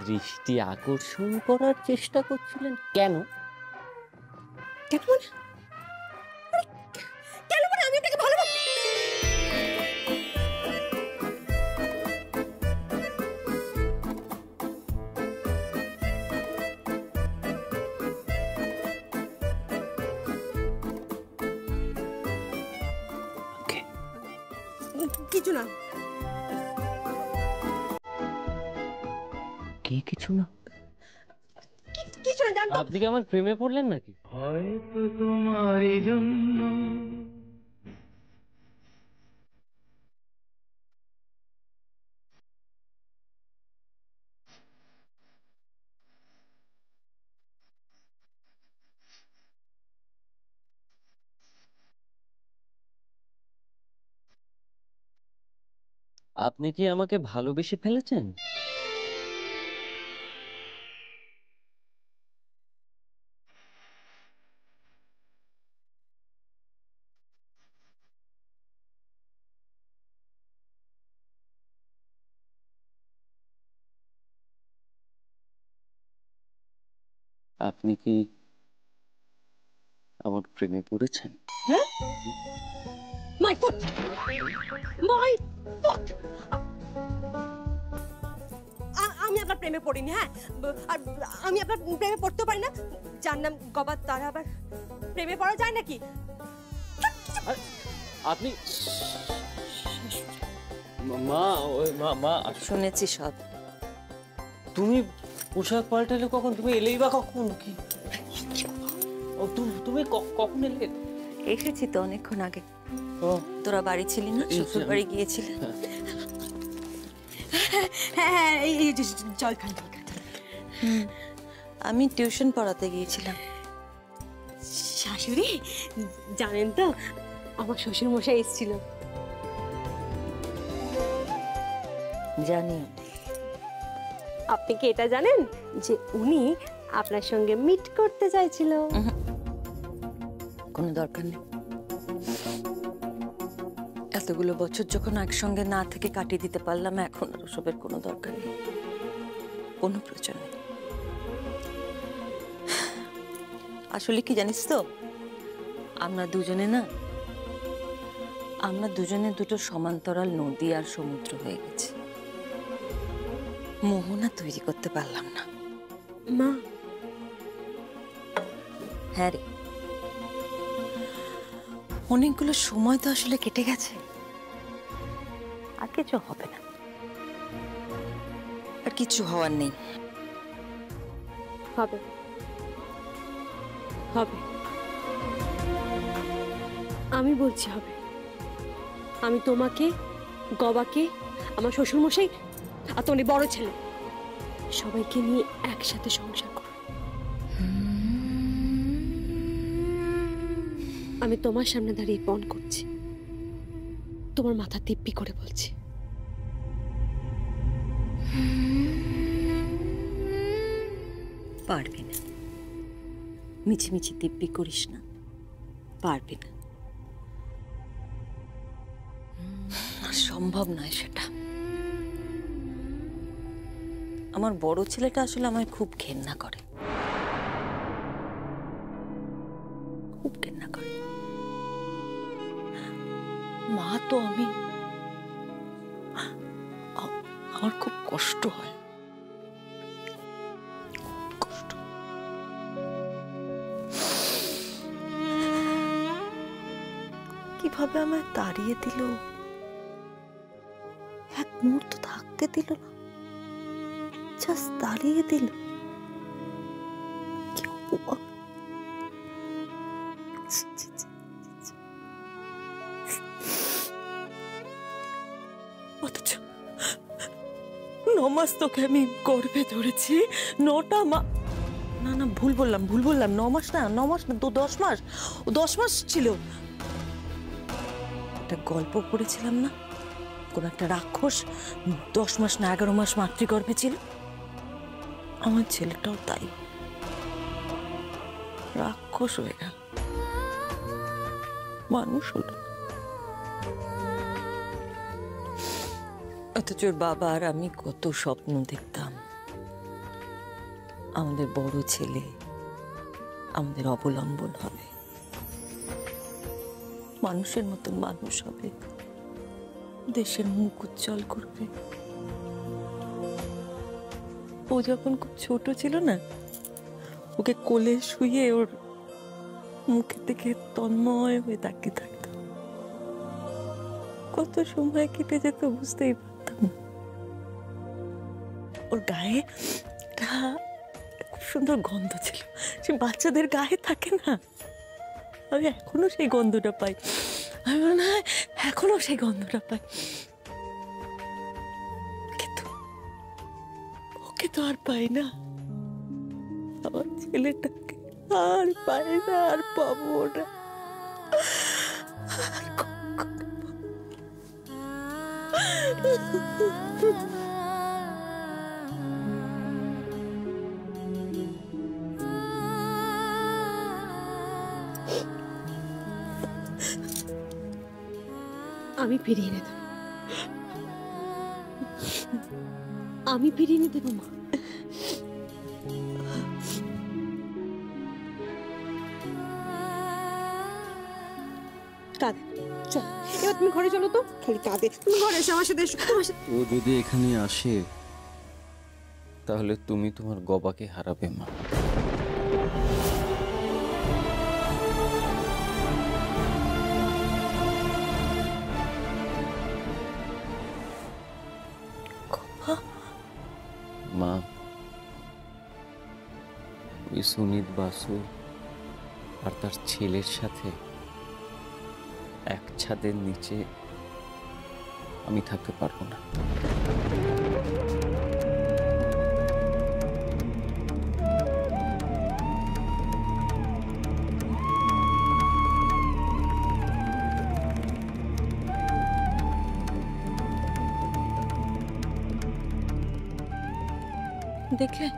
দৃষ্টি আকর্ষণ করার চেষ্টা করছিলেন কেন? কেন মানে? কেন মানে আমি আপনাকে ভালোবাসি? কিছু না। কি কিছু না? কিছু না জানতো। আপনি কি আমার প্রেমে পড়লেন নাকি? হয়তো তোমারই জন্য আপনি কি আমাকে ভালোবেসে ফেলেছেন? আপনি কি আমার প্রেমে পড়েছেন? হ্যাঁ? My foot, my foot. আমি আপনার প্রেমে পড়িনি। হ্যাঁ, আর আমি আপনার প্রেমে পড়তে পারি না। যার নাম গবা তার আবার প্রেমে পড়া যায় নাকি? আপনি মা, ওই মা শুনেছি সব। তুমি পোশাক পাল্টালে কখন? তুমি এলেই বা কখন? কি তুমি কখন এলে? এসেছি তো অনেকক্ষণ আগে। ও, তোরা বাড়ি ছিলি না? শ্বশুর বাড়ি গিয়েছিলি? হ্যাঁ হ্যাঁ, এই জল খান। আমি টিউশন পড়াতে গিয়েছিলাম। শাশুড়ি জানেন তো, আমার শ্বশুর মশাই এসেছিল। জানি। আপনি কি এটা জানেন যে উনি আপনার সঙ্গে মিট করতে চাইছিল? কোনো দরকার নেই। এতগুলো বছর যখন একসঙ্গে না থেকে কাটিয়ে দিতে পারলাম, এখন আর ওসবের কোনো দরকার নেই, কোনো প্রয়োজন নেই। আসলে কি জানিস তো, আমরা দুজনে দুটো সমান্তরাল নদী আর সমুদ্র হয়ে গেছে। মোহনা তৈরি করতে পারলাম না। মা। হ্যাঁ রে, অনেকগুলো সময় তো আসলে কেটে গেছে, আর কিছু হবে না, আর কিছু হওয়ার নেই। হবে হবে, আমি বলছি হবে। আমি তোমাকে, গবাকে, আমার শ্বশুর মশাই আর তোমার বড় ছেলে সবাইকে নিয়ে একসাথে সংসার করব। আমি তোমার সামনে দাঁড়িয়ে পণ করছি, তোমার মাথা দিব্যি করে বলছি। পারবি না, মিছিমিছি দিব্যি করিস না, পারবি না, সম্ভব নয় সেটা। আমার বড় ছেলেটা আসলে আমায় খুব ঘেন্না করে, খুব ঘেন্না করে। মা তো আমি, আমার খুব কষ্ট হয়, কষ্ট। কিভাবে আমায় তাড়িয়ে দিল, এক মুহূর্ত থাকতে দিল না, জাস্ট তাড়িয়ে দিল। কি অপমান! অথচ 9 মাস তোকে আমি গর্ভে ধরেছি, 9টা মাস। না না, ভুল বললাম 9 মাস না, 9 মাস না, 10 মাস। 10 মাস ছিল। একটা গল্প পড়েছিলাম না, কোন একটা রাক্ষস 10 মাস না 11 মাস মাতৃগর্ভে ছিল। আমার ছেলেটাও তাই, রাক্ষস হয়ে গেল, মানুষ হলো। অথচ ওর বাবা আর আমি কত স্বপ্ন দেখতাম, আমাদের বড় ছেলে আমাদের অবলম্বন হবে, মানুষের মতন মানুষ হবে, দেশের মুখ উজ্জ্বল করবে। ও যখন খুব ছোট ছিল না, ওকে কোলে শুয়ে ওর মুখের দিকে তন্ময় হয়ে তাকিয়ে থাকতো। কত সময় কেটে যেত বুঝতেই পারতাম না। ওর গায়ে একটা খুব সুন্দর গন্ধ ছিল, সে বাচ্চাদের গায়ে থাকে না, আমি এখনো সেই গন্ধটা পাই। আমি মনে হয় এখনো সেই গন্ধটা পাই। কিন্তু ওকে তো আর পাই না, আমার ছেলেটাকে আর পাই না, আর পাবো না। আমি ফিরিয়ে এনে দেবো, আমি ফিরিয়ে এনে দেবো মা। কাঁদে, চল এবার তুমি ঘরে চলো তো। খালি কাঁদে, তুমি ঘরে এসে আমার সাথে এসো, আমার সাথে। ও যদি এখানে আসে তাহলে তুমি তোমার গবাকে হারাবে মা। মা, ওই সুনীত বাসু আর তার ছেলের সাথে এক ছাদের নিচে আমি থাকতে পারবো না। দেখলে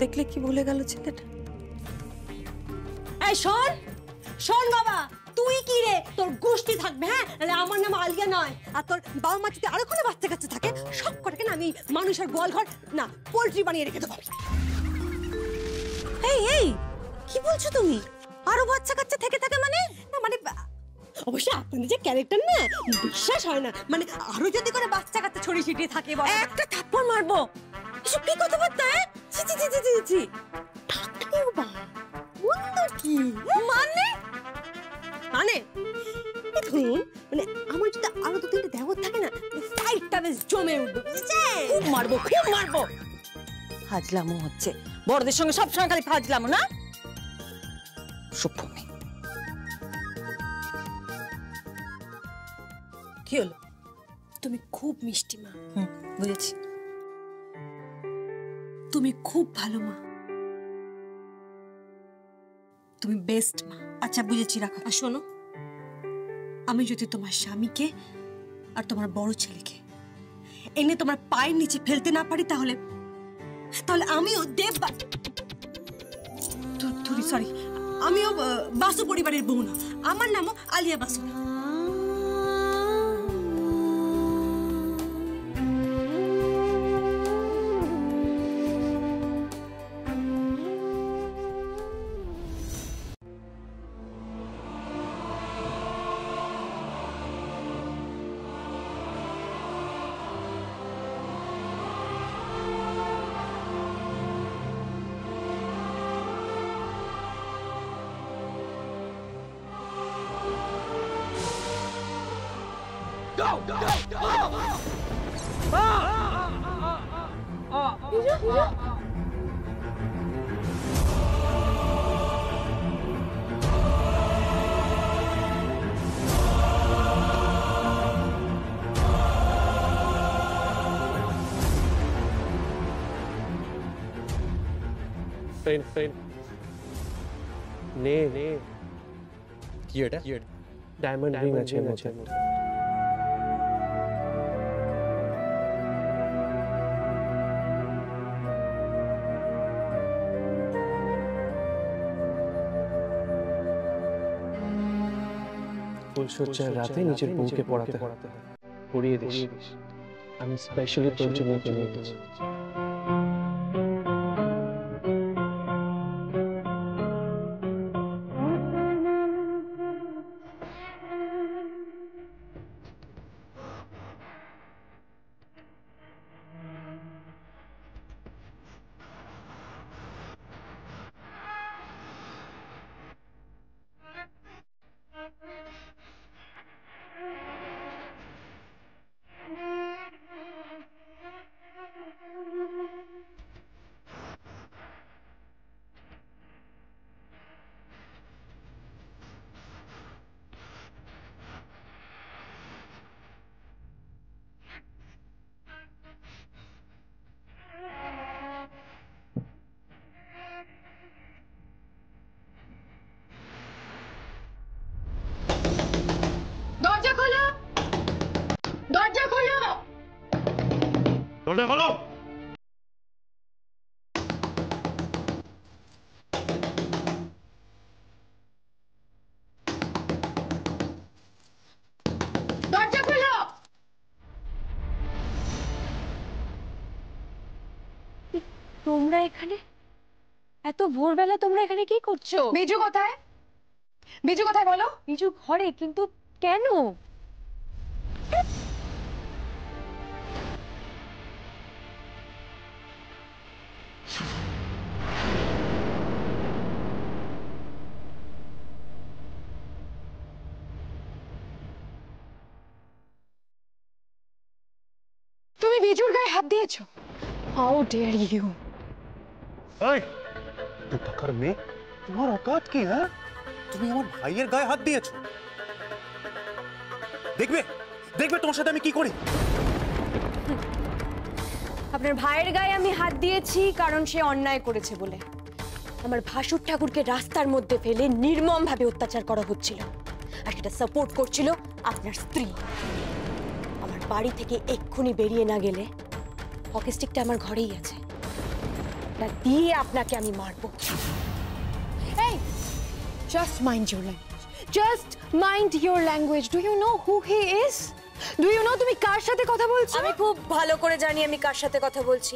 দেখলে কি বলে গেল ছেলেটা? এই শোন, শোন বাবা, তুই কি রে, তোর গোষ্ঠী থাকবে? হ্যাঁ, নাহলে আমার নাম আলিয়া নয়। আর তোর বাবা মা যদি আরো কোনো বাচ্চা কাচ্চা থাকে, সব কটাকে না আমি মানুষের গোয়াল ঘর না পোল্ট্রি বানিয়ে রেখে দেবো। এই এই কি বলছো তুমি? আরো বাচ্চা কাচ্চা থেকে থাকে মানে? না মানে অবশ্যই আপনাদের যে ক্যারেক্টার না, বিশ্বাস হয় না। মানে আরো যদি করে বাচ্চা কাচ্চা ছড়িয়ে ছিটিয়ে থাকে, একটা থাপ্পড় মারবো। এসব কি কথাবার্তা? ছি ছি ছি ছি ছি। কি মানে মানে ধরুন, মানে আমার যদি আরো দু তিনটে দেবর থাকে না, ফাইটটা বেশ জমে উঠবে, বুঝেছেন? খুব মারবো, খুব মারবো। ফাজলামো হচ্ছে, বড়দের সঙ্গে সবসময় খালি ফাজলামো না? সুপ্রমি কি হলো? তুমি খুব মিষ্টি মা, বুঝেছি। তুমি খুব ভালো মা, তুমি বেস্ট মা। আচ্ছা বুঝেছি, রাখো। আর শোনো, আমি যদি তোমার স্বামীকে আর তোমার বড় ছেলেকে এনে তোমার পায়ের নিচে ফেলতে না পারি, তাহলে তাহলে আমিও সরি, আমিও বাসু পরিবারের বউ না, আমার নামও আলিয়া বাসু না। फ्रेंड নে কি এটা? ডায়মন্ড রিং আছে মধ্যে। ফুলসজ্জার রাতে নিজের বউকে পড়াতে হয়, পড়িয়ে দিস। আমি স্পেশালি তোর জন্য কিনে দিয়েছি। দরজা খোলো। দরজা খোলো। তোমরা এখানে এত ভোরবেলা তোমরা এখানে কি করছো? বিজু কোথায়? বিজু কোথায় বলো? বিজু ঘরে, কিন্তু কেন? তুমি বিজুর গায়ে হাত দিয়েছো? How dare you! এই, তুই টাকার মেয়ে, তোমার औकात কি? হ্যাঁ, তুমি আমার ভাইয়ের গায়ে হাত দিয়েছো। দেখবে দেখবে তোমার সাথে আমি কি করি। আপনার ভাইয়ের গায়ে আমি হাত দিয়েছি কারণ সে অন্যায় করেছে বলে। আমার ভাসুর ঠাকুরকে রাস্তার মধ্যে ফেলে নির্মমভাবে অত্যাচার করা হচ্ছিল, আর সেটা সাপোর্ট করছিল আপনার স্ত্রী। আমার বাড়ি থেকে এক্ষুনি বেরিয়ে না গেলে হকি স্টিকটা আমার ঘরেই আছে, তা দিয়ে আপনাকে আমি মারবো। Hey, just mind your language. Just mind your language. Do you know who he is? Do you know তুমি কার সাথে কথা বলছো? আমি খুব ভালো করে জানি আমি কার সাথে কথা বলছি।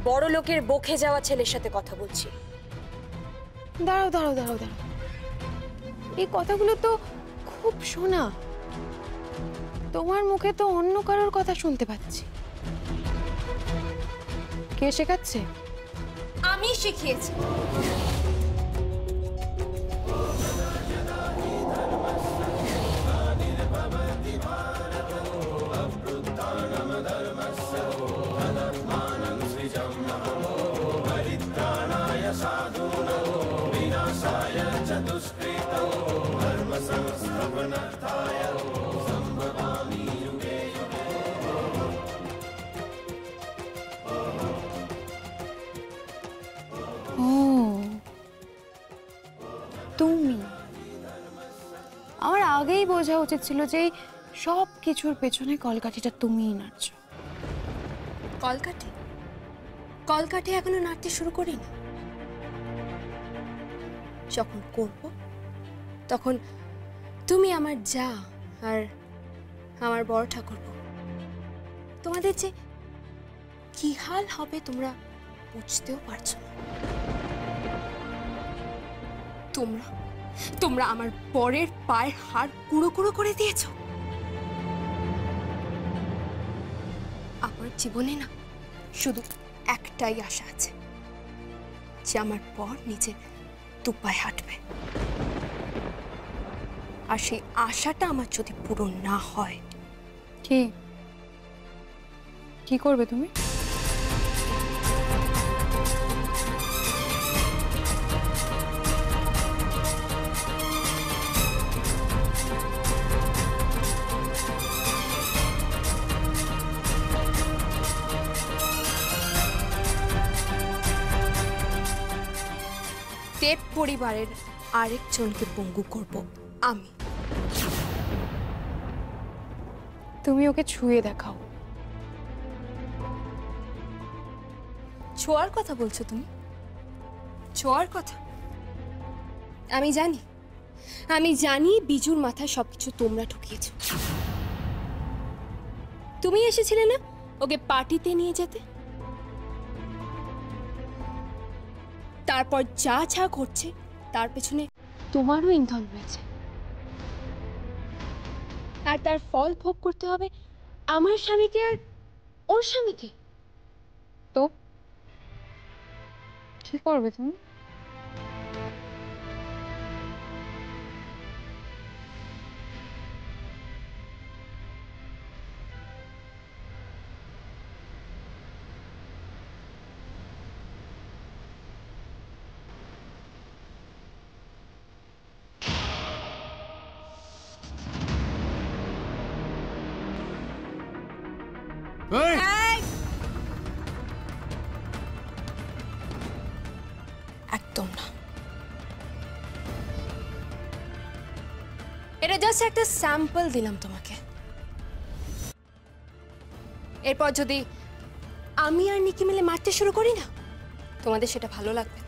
বড় লোকের বকে যাওয়া ছেলের সাথে কথা বলছি। দাঁড়াও দাঁড়াও দাঁড়াও দাঁড়াও, এই কথাগুলো তো খুব শোনা। তোমার মুখে তো অন্য কারোর কথা শুনতে পাচ্ছি। কে শেখাচ্ছে? আমি শিখিয়েছি। ও, তুমি। আমার আগেই বোঝা উচিত ছিল যে এই সব কিছুর পেছনে কলকাঠিটা তুমিই নাড়ছো। কলকাঠি? কলকাঠি এখনো নাড়তে শুরু করিনি। যখন করব তখন তুমি আমার যা আর আমার বড় ঠাকুরপো, তোমাদের যে কি হাল হবে তোমরা বুঝতেও পারছো না। তোমরা তোমরা আমার বরের পায়ের হাড় কুড়ো কুড়ো করে দিয়েছো। আমার জীবনে না শুধু একটাই আশা আছে, যে আমার বর নিজে দু পায়ে হাঁটবে। আর সেই আশাটা আমার যদি পূরণ না হয়, কি করবে তুমি? দেব পরিবারের আরেকজনকে পঙ্গু করব আমি। তুমি ওকে ছুঁয়ে দেখাও। ছোঁয়ার কথা বলছো তুমি? ছোঁয়ার কথা? আমি জানি বিজুর মাথায় সবকিছু তোমরা ঠকিয়েছ। তুমি এসেছিলে না ওকে পার্টিতে নিয়ে যেতে? তারপর যা যা ঘটছে তার পেছনে তোমারও ইন্ধন রয়েছে, আর তার ফল ভোগ করতে হবে আমার স্বামীকে আর ওর স্বামীকে। তো কি করবে তুমি? একদম না, এটা জাস্ট একটা স্যাম্পল দিলাম তোমাকে। এরপর যদি আমি আর নিকি মিলে মারতে শুরু করি না, তোমাদের সেটা ভালো লাগবে।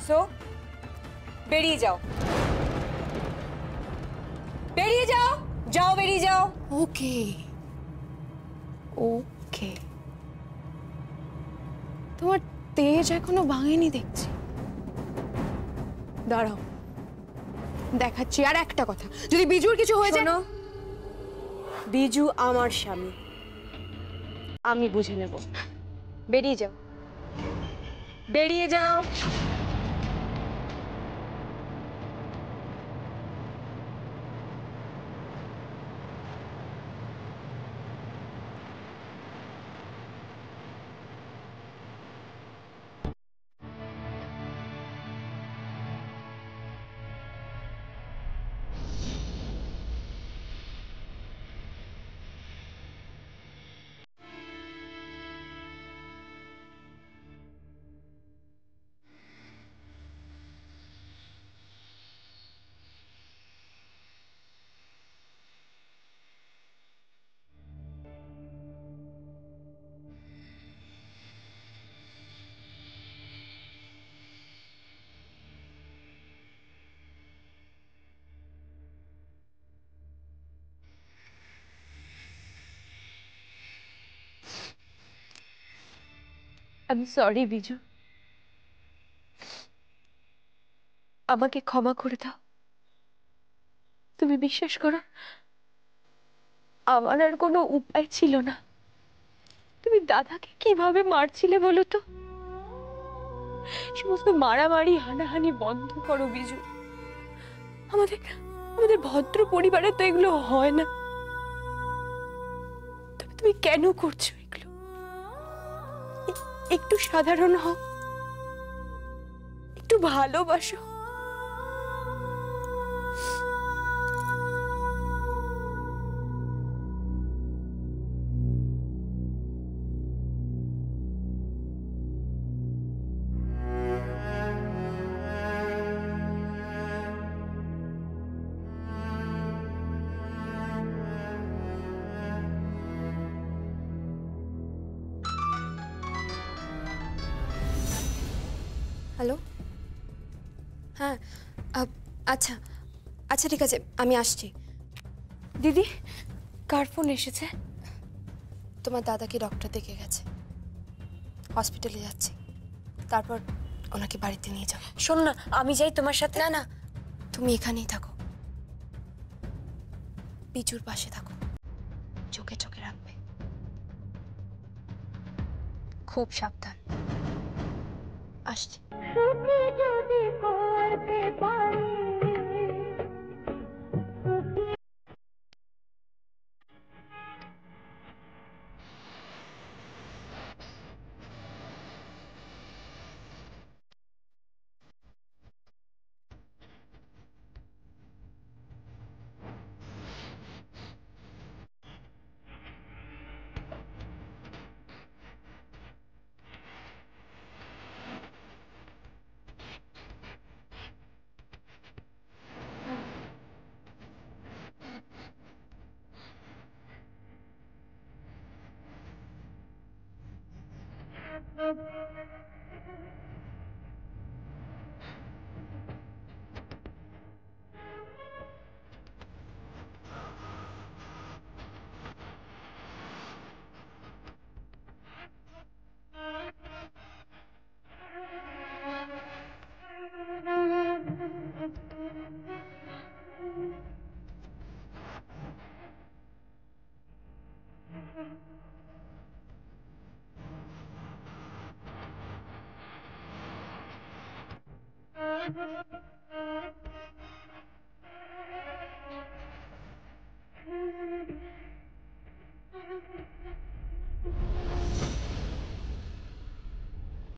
সো বেরিয়ে যাও, বেরিয়ে যাও, যাও বেরিয়ে যাও। ওকে ওকে, তোমার তেজ এখনো ভাঙেনি দেখছি। দাঁড়াও, দেখাচ্ছি। আর একটা কথা, যদি বিজুর কিছু হয়ে যায়। বিজু আমার স্বামী, আমি বুঝে নেব। বেরিয়ে যাও, বেরিয়ে যাও। আমি সরি বিজু, আমাকে ক্ষমা করে দাও। তুমি বিশ্বাস করো, আমার আর কোনো উপায় ছিল না। তুমি দাদাকে কিভাবে মারছিলে বলো তো? সমস্ত মারামারি হানাহানি বন্ধ করো বিজু। আমাদের আমাদের ভদ্র পরিবারে তো এগুলো হয় না। তবে তুমি কেন করছো এগুলো? একটু সাধারণ হও, একটু ভালোবাসো। হ্যালো, হ্যাঁ, আচ্ছা আচ্ছা ঠিক আছে, আমি আসছি। দিদি, কার ফোন এসেছে? তোমার দাদাকে ডক্টর দেখে গেছে, হসপিটালে যাচ্ছি। তারপর ওনাকে বাড়িতে নিয়ে যাও। শোনো না, আমি যাই তোমার সাথে। না না, তুমি এখানেই থাকো, বিজুর পাশে থাকো, চোখে চোখে রাখবে, খুব সাবধান। আসছি।